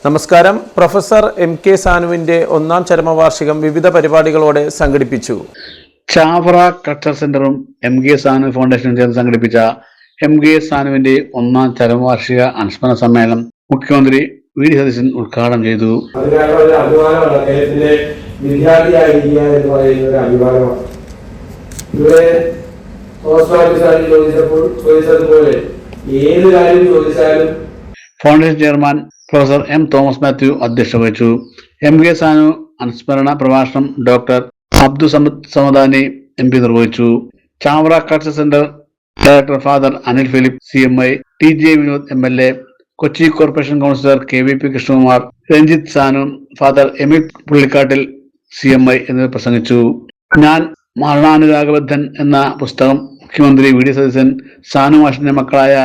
നമസ്കാരം. Professor MK സാനുവിന്റെ ഒന്നാം ചരമവാർഷികം വിവിധ പരിപാടികളോടെ സംഘടിപ്പിച്ചു. ചാവറ കൾച്ചർ സെന്ററും MK സാനു ഫൗണ്ടേഷനും ചേർന്ന് സംഘടിപ്പിച്ച MK സാനുവിന്റെ ഒന്നാം ചരമവാർഷിക അനുസ്മരണ സമ്മേളനം മുഖ്യമന്ത്രി വി.ഡി. സതീശൻ ഉദ്ഘാടനം ചെയ്തു. Foundation chairman professor M. Thomas Mathew അധ്യക്ഷത വഹിച്ചു. MK സാനു അനുസ്മരണ പ്രഭാഷണം ഡോക്ടർ അബ്ദുൽ സമദാനി MP നിർവഹിച്ചു. Chavara culture centre director father Anil Philip CMI, TJ Vinod MLA, Kochi corporation councillor KVP Krishnakumar, Ranjith Sanu, father Emil Pullikkattil CMI എന്നിവർ പ്രസംഗിച്ചു. ഞാൻ മരണാനുരാഗബദ്ധൻ എന്ന പുസ്തകം മുഖ്യമന്ത്രി വി.ഡി. സതീശൻ സാനു മാഷിന്റെ മക്കളായ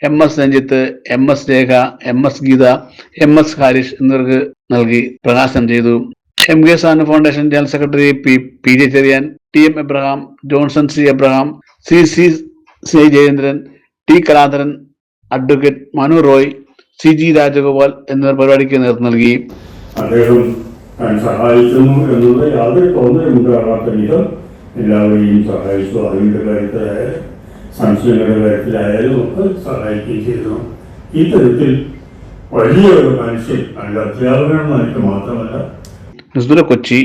MS രഞ്ജിത്ത്, MS രേഖ, MS ഗീത, MS ഹാരിഷ് എന്നിവർക്ക് നൽകി പ്രകാശനം ചെയ്തു. MK Sanu foundation general secretary PJ Cherian, TM Abraham, Johnson C. Abraham, CC Jayendran, T. Kaladharan, advocate Manu Roy, CG Rajagopal എന്നിവർ പരിപാടിക്ക് നേതൃത്വം നൽകി. അദ്ദേഹം സഹായിക്കുന്നു എന്നുള്ള യാതൊരു തോന്നലുണ്ടാകാത്ത വിധം എല്ലാവരെയും സഹായിച്ചു. അറിവിന്റെ കാര്യത്തിലായാലും സംശയങ്ങളുടെ കാര്യത്തിലായാലും ഒക്കെ സഹായിക്കുകയും ചെയ്തു. ഈ തരത്തിൽ വലിയൊരു മനുഷ്യൻ അതിൻ്റെ അധ്യാപകനായിട്ട് മാത്രമല്ല കൊച്ചി